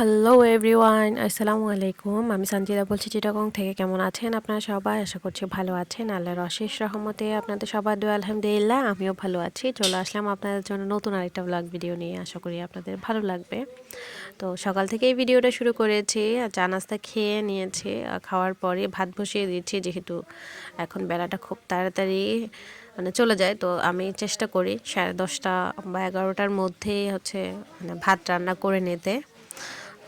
Hello everyone, আসসালামু আলাইকুম। আমি সঞ্জিতা বলছি চিটাগং থেকে। কেমন আছেন আপনারা সবাই? আশা করছি ভালো আছেন। আল্লাহর অশেষ রহমতে আপনাদের সবার দোয়া আলহামদুলিল্লাহ আমিও ভালো আছি। চলে আসলাম আপনাদের জন্য নতুন আরেকটা ব্লগ ভিডিও নিয়ে। আশা করি আপনাদের ভালো লাগবে। তো সকাল থেকেই ভিডিওটা শুরু করেছি। চা নাস্তা খেয়ে নিয়েছি। খাওয়ার পরে ভাত বসিয়ে দিচ্ছি, যেহেতু এখন বেলাটা খুব তাড়াতাড়ি চলে যায়। তো আমি চেষ্টা করি 10:30 বা 11টার মধ্যেই ভাত রান্না করে নিতে।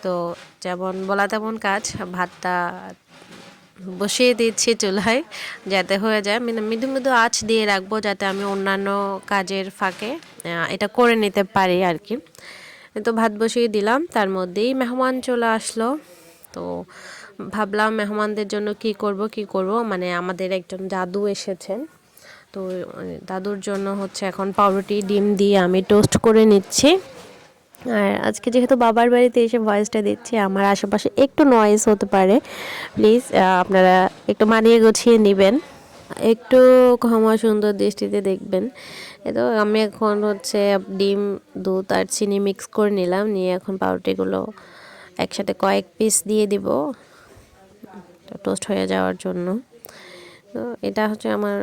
তো যেমন বলা তেমন কাজ, ভাতটা বসিয়ে দিচ্ছি চুলায় যাতে হয়ে যায়। মৃদু মৃদু আঁচ দিয়ে রাখবো যাতে আমি অন্যান্য কাজের ফাঁকে এটা করে নিতে পারি আর কি। তো ভাত বসিয়ে দিলাম, তার মধ্যেই মেহমান চলে আসলো। তো ভাবলাম মেহমানদের জন্য কি করব, মানে আমাদের একজন দাদু এসেছেন। তো দাদুর জন্য এখন পাউরুটি ডিম দিয়ে আমি টোস্ট করে নিচ্ছি। আর আজকে যেহেতু বাবার বাড়িতে এসে ভয়েসটা দিচ্ছি, আমার আশেপাশে একটু নয়েজ হতে পারে। প্লিজ আপনারা একটু মানিয়ে গুছিয়ে নেবেন, একটু ক্ষমা সুন্দর দৃষ্টিতে দেখবেন। তো আমি এখন ডিম, দুধ আর চিনি মিক্স করে নিলাম, নিয়ে এখন পাউরুটিগুলো একসাথে কয়েক পিস দিয়ে দিব টোস্ট হয়ে যাওয়ার জন্য। তো এটা আমার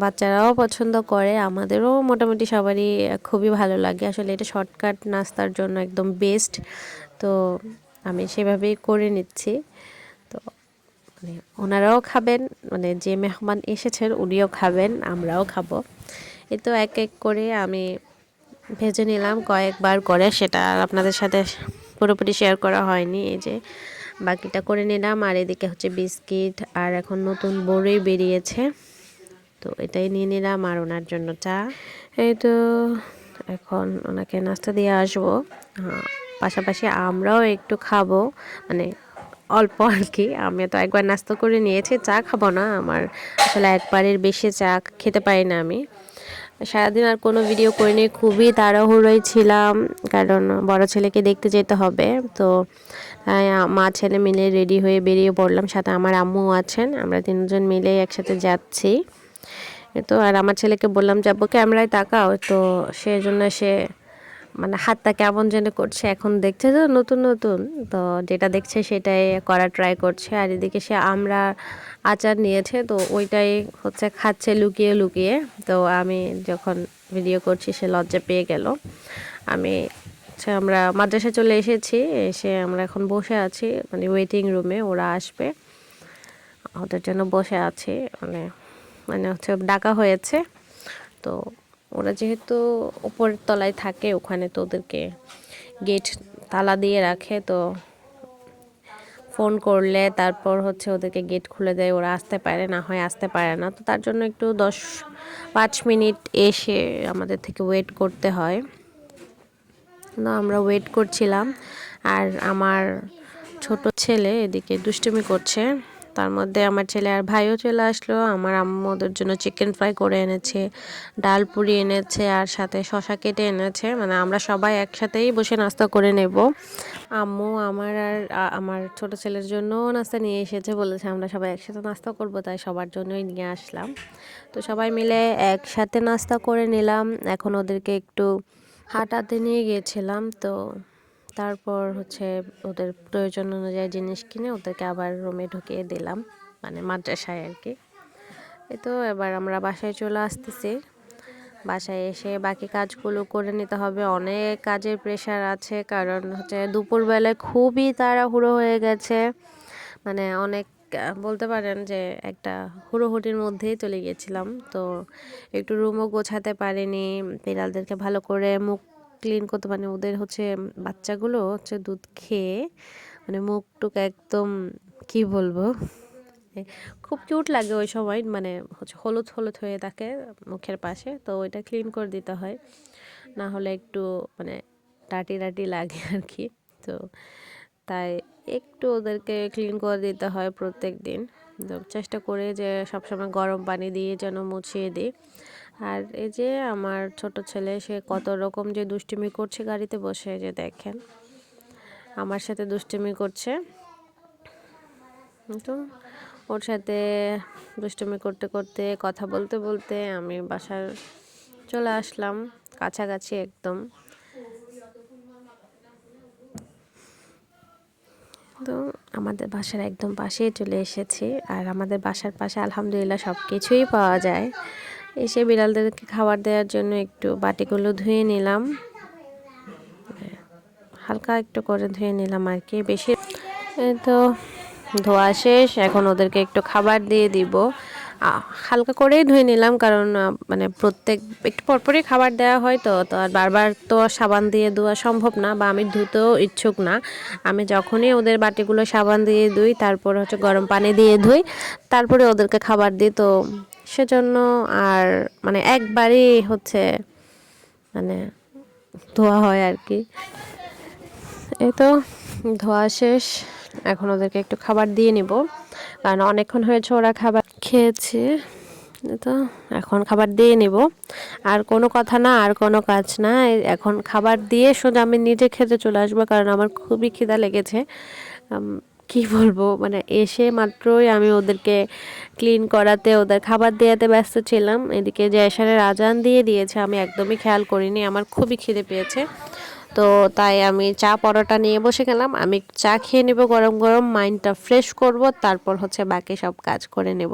বাচ্চারাও পছন্দ করে, আমাদেরও মোটামুটি সবারই খুবই ভালো লাগে। আসলে এটা শর্টকাট নাস্তার জন্য একদম বেস্ট। তো আমি সেভাবেই করে নিচ্ছি। তো ওনারাও খাবেন, যে মেহমান এসেছেন উনিও খাবেন, আমরাও খাবো। এই তো এক এক করে আমি ভেজে নিলাম কয়েকবার করে, সেটা আর আপনাদের সাথে পুরোপুরি শেয়ার করা হয়নি। এই যে বাকিটা করে নিলাম। আর এদিকে বিস্কিট, আর এখন নতুন বড়ই বেরিয়েছে, তো এটাই নিয়ে নিলাম। আর ওনার জন্য চা। এই তো এখন ওনাকে নাস্তা দিয়ে আসবো। পাশাপাশি আমরাও একটু খাবো, অল্প আর কি। আমি তো একবার নাস্তা করে নিয়েছি, চা খাবো না। আমার আসলে একবারের বেশি চা খেতে পারি না আমি। সারাদিন আর কোনো ভিডিও করিনি, খুবই তাড়াহুড়োয় ছিলাম, কারণ বড় ছেলেকে দেখতে যেতে হবে। তো মা ছেলে মিলে রেডি হয়ে বেরিয়ে পড়লাম, সাথে আমার আম্মু আছেন। আমরা তিনজন মিলে একসাথে যাচ্ছি। তো আর আমার ছেলেকে বললাম যাবো, ক্যামেরায় তাকাও। তো সেজন্য সে হাতটা কেমন যেন করছে, এখন দেখছে তো নতুন নতুন, তো যেটা দেখছে সেটাই করার ট্রাই করছে। আর এদিকে সে আমরা আচার নিয়েছে, তো ওইটাই খাচ্ছে লুকিয়ে লুকিয়ে। তো আমি যখন ভিডিও করছি সে লজ্জা পেয়ে গেল। আমি আমরা মাদ্রাসায় চলে এসেছি, এসে আমরা এখন বসে আছি ওয়েটিং রুমে, ওরা আসবে, ওদের জন্য বসে আছি। ডাকা হয়েছে। তো ওরা যেহেতু উপরের তলায় থাকে, ওখানে তো ওদেরকে গেট তালা দিয়ে রাখে। তো ফোন করলে তারপর ওদেরকে গেট খুলে দেয়, ওরা আসতে পারে, না হয় আসতে পারে না। তো তার জন্য একটু 10-5 মিনিট এসে আমাদের থেকে ওয়েট করতে হয়। না, আমরা ওয়েট করছিলাম। আর আমার ছোট ছেলে এদিকে দুষ্টুমি করছে, তার মধ্যে আমার ছেলে আর ভাইও চলে আসলো। আমার আম্মু ওদের জন্য চিকেন ফ্রাই করে এনেছে, ডাল পুরি এনেছে, আর সাথে শশা কেটে এনেছে। আমরা সবাই একসাথেই বসে নাস্তা করে নেব। আম্মু আমার আর আমার ছোট ছেলের জন্য নাস্তা নিয়ে এসেছে, বলেছে আমরা সবাই একসাথে নাস্তা করব, তাই সবার জন্যই নিয়ে আসলাম। তো সবাই মিলে একসাথে নাস্তা করে নিলাম। এখন ওদেরকে একটু হাঁটাতে নিয়ে গিয়েছিলাম। তো তারপর ওদের প্রয়োজন অনুযায়ী জিনিস কিনে ওদেরকে আবার রুমে ঢুকিয়ে দিলাম, মাদ্রাসায় আর কি। এই তো এবার আমরা বাসায় চলে আসতেছি। বাসায় এসে বাকি কাজগুলো করে নিতে হবে, অনেক কাজের প্রেশার আছে, কারণ দুপুরবেলায় খুবই তাড়াহুড়ো হয়ে গেছে। অনেক বলতে পারেন যে একটা হুড়োহুড়ির মধ্যেই চলে গিয়েছিলাম। তো একটু রুমও গোছাতে পারিনি, বিড়ালদেরকে ভালো করে মুখ ক্লিন করতে পারিনি। ওদের বাচ্চাগুলো দুধ খেয়ে মুখ টুক একদম কি বলবো, খুব কিউট লাগে ওই সময়, হলুদ হলুদ হয়ে থাকে মুখের পাশে। তো ওইটা ক্লিন করে দিতে হয়, না হলে একটু ডাটি ডাটি লাগে আর কি। তো তাই একটু ওদেরকে ক্লিন করে দিতে হয় প্রত্যেক দিন। তো চেষ্টা করে যে সবসময় গরম পানি দিয়ে যেন মুছিয়ে দিই। আর এই যে আমার ছোট ছেলে, সে কত রকম যে দুষ্টুমি করছে গাড়িতে বসে, যে দেখেন আমার সাথে দুষ্টুমি করছে। তো ওর সাথে দুষ্টুমি করতে করতে, কথা বলতে বলতে আমি বাসার চলে আসলাম, কাছাকাছি একদম। তো আমাদের বাসার একদম পাশেই চলে এসেছি, আর আমাদের বাসার পাশে আলহামদুলিল্লাহ সব কিছুই পাওয়া যায়। এসে বিড়ালদেরকে খাবার দেওয়ার জন্য একটু বাটিগুলো ধুয়ে নিলাম, হালকা একটু করে ধুয়ে নিলাম আর কি, বেশি। এই তো ধোয়া শেষ, এখন ওদেরকে একটু খাবার দিয়ে দিব। হালকা করেই ধুয়ে নিলাম, কারণ মানে প্রত্যেক একটু পরপরই খাবার দেওয়া হয়, তো আর বারবার তো সাবান দিয়ে ধোয়া সম্ভব না, বা আমি ধুতেও ইচ্ছুক না। আমি যখনই ওদের বাটিগুলো সাবান দিয়ে ধুই, তারপর হচ্ছে গরম পানি দিয়ে ধুই, তারপরে ওদেরকে খাবার দিই। তো সেজন্য আর মানে একবারই হচ্ছে মানে ধোয়া হয় আর কি। এই তো ধোয়া শেষ, এখন ওদেরকে একটু খাবার দিয়ে নিব, কারণ অনেকক্ষণ হয়েছে ওরা খাবার খেয়েছে। তো এখন খাবার দিয়ে নিব, আর কোনো কথা না, আর কোনো কাজ না। এখন খাবার দিয়ে সোজা আমি নিজে খেতে চলে আসবো, কারণ আমার খুবই খিদা লেগেছে। কি বলবো, মানে এসে মাত্রই আমি ওদেরকে ক্লিন করাতে, ওদের খাবার দেওয়াতে ব্যস্ত ছিলাম। এদিকে যে এশারের আজান দিয়ে দিয়েছে, আমি একদমই খেয়াল করিনি, আমার খুবই খিদে পেয়েছে। তো তাই আমি চা পরোটা নিয়ে বসে গেলাম। আমি চা খেয়ে নেব গরম গরম, মাইন্ডটা ফ্রেশ করব, তারপর হচ্ছে বাকি সব কাজ করে নেব।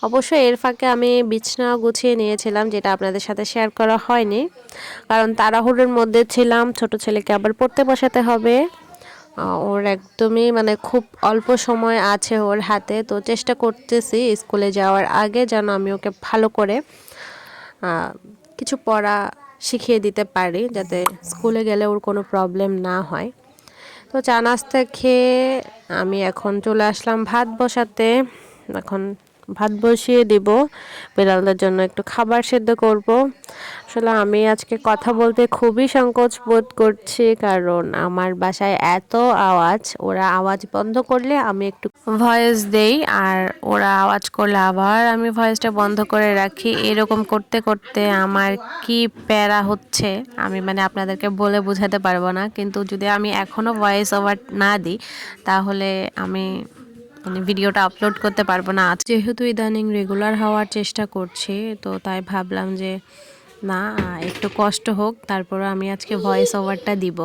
অবশ্যই এর ফাঁকে আমি বিছনা গুছিয়ে নিয়েছিলাম, যেটা আপনাদের সাথে শেয়ার করা হয়নি, কারণ তাড়াহুড়োর মধ্যে ছিলাম। ছোট ছেলেকে আবার পড়তে বসাতে হবে, ওর একদমই মানে খুব অল্প সময় আছে ওর হাতে। তো চেষ্টা করতেছি স্কুলে যাওয়ার আগে যেন আমি ওকে ভালো করে কিছু পড়া শিখিয়ে দিতে পারি, যাতে স্কুলে গেলে ওর কোনো প্রবলেম না হয়। তো চা নাস্তা খেয়ে আমি এখন চলে আসলাম ভাত বসাতে। এখন ভাত বসিয়ে দিব, বিড়ালদের জন্য একটু খাবার সেদ্ধ করব। আসলে আমি আজকে কথা বলতে খুবই সংকোচ বোধ করছি, কারণ আমার বাসায় এত আওয়াজ, ওরা আওয়াজ বন্ধ করলে আমি একটু ভয়েস দেই, আর ওরা আওয়াজ করলে আবার আমি ভয়েসটা বন্ধ করে রাখি। এরকম করতে করতে আমার কি প্যারা হচ্ছে, আমি মানে আপনাদেরকে বলে বোঝাতে পারবো না। কিন্তু যদি আমি এখনও ভয়েস ওভার না দিই, তাহলে আমি মানে ভিডিওটা আপলোড করতে পারবো না। যেহেতু ইদানিং রেগুলার হওয়ার চেষ্টা করছি, তো তাই ভাবলাম যে না, একটু কষ্ট হোক, তারপরে আমি আজকে ভয়েস ওভারটা দিব।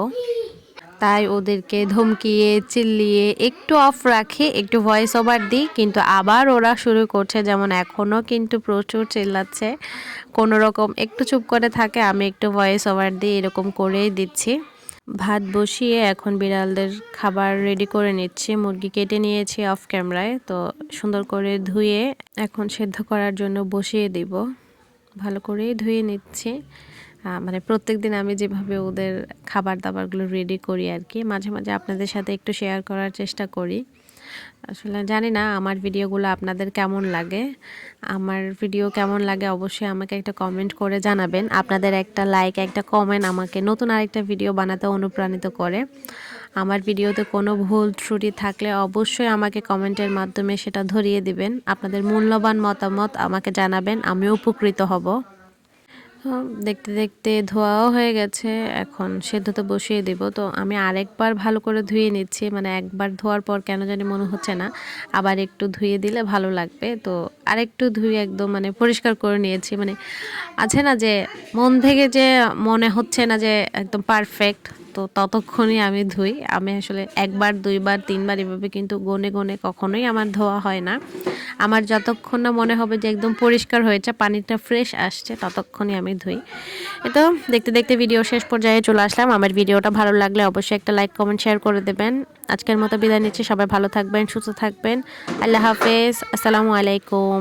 তাই ওদেরকে ধমকিয়ে চিল্লিয়ে একটু অফ রাখি, একটু ভয়েস ওভার দিই, কিন্তু আবার ওরা শুরু করছে। যেমন এখনও কিন্তু প্রচুর চিল্লাচ্ছে, কোনো রকম একটু চুপ করে থাকে, আমি একটু ভয়েস ওভার দিই, এরকম করেই দিচ্ছি। ভাত বসিয়ে এখন বিড়ালদের খাবার রেডি করে নিচ্ছি। মুরগি কেটে নিয়েছি অফ ক্যামেরায়, তো সুন্দর করে ধুয়ে এখন সেদ্ধ করার জন্য বসিয়ে দিব। ভালো করেই ধুয়ে নিচ্ছি, মানে প্রত্যেক দিন আমি যেভাবে ওদের খাবার দাবারগুলো রেডি করি আর কি, মাঝে মাঝে আপনাদের সাথে একটু শেয়ার করার চেষ্টা করি। আসলে জানি না আমার ভিডিওগুলো আপনাদের কেমন লাগে। আমার ভিডিও কেমন লাগে অবশ্যই আমাকে একটা কমেন্ট করে জানাবেন। আপনাদের একটা লাইক, একটা কমেন্ট আমাকে নতুন আরেকটা ভিডিও বানাতে অনুপ্রাণিত করে। আমার ভিডিওতে কোনো ভুল ত্রুটি থাকলে অবশ্যই আমাকে কমেন্টের মাধ্যমে সেটা ধরিয়ে দিবেন। আপনাদের মূল্যবান মতামত আমাকে জানাবেন, আমিও উপকৃত হব। দেখতে দেখতে ধোয়াও হয়ে গেছে, এখন সেদ্ধতে বসিয়ে দেব। তো আমি আরেকবার ভালো করে ধুয়ে নিচ্ছি, মানে একবার ধোয়ার পর কেন জানি মনে হচ্ছে না, আবার একটু ধুয়ে দিলে ভালো লাগবে। তো আরেকটু ধুয়ে একদম মানে পরিষ্কার করে নিয়েছি। মানে আছে না যে মন থেকে যে মনে হচ্ছে না যে একদম পারফেক্ট, তো ততক্ষণই আমি ধুই। আমি আসলে একবার দুইবার তিনবার এভাবে কিন্তু গনে গনে কখনোই আমার ধোয়া হয় না। আমার যতক্ষণ না মনে হবে যে একদম পরিষ্কার হয়েছে, পানিটা ফ্রেশ আসছে, ততক্ষণই আমি ধুই। তো দেখতে দেখতে ভিডিও শেষ পর্যায়ে চলে আসলাম। আমার ভিডিওটা ভালো লাগলে অবশ্যই একটা লাইক কমেন্ট শেয়ার করে দেবেন। আজকের মতো বিদায় নিচ্ছি, সবাই ভালো থাকবেন, সুস্থ থাকবেন। আল্লাহ হাফেজ, আসসালামু আলাইকুম।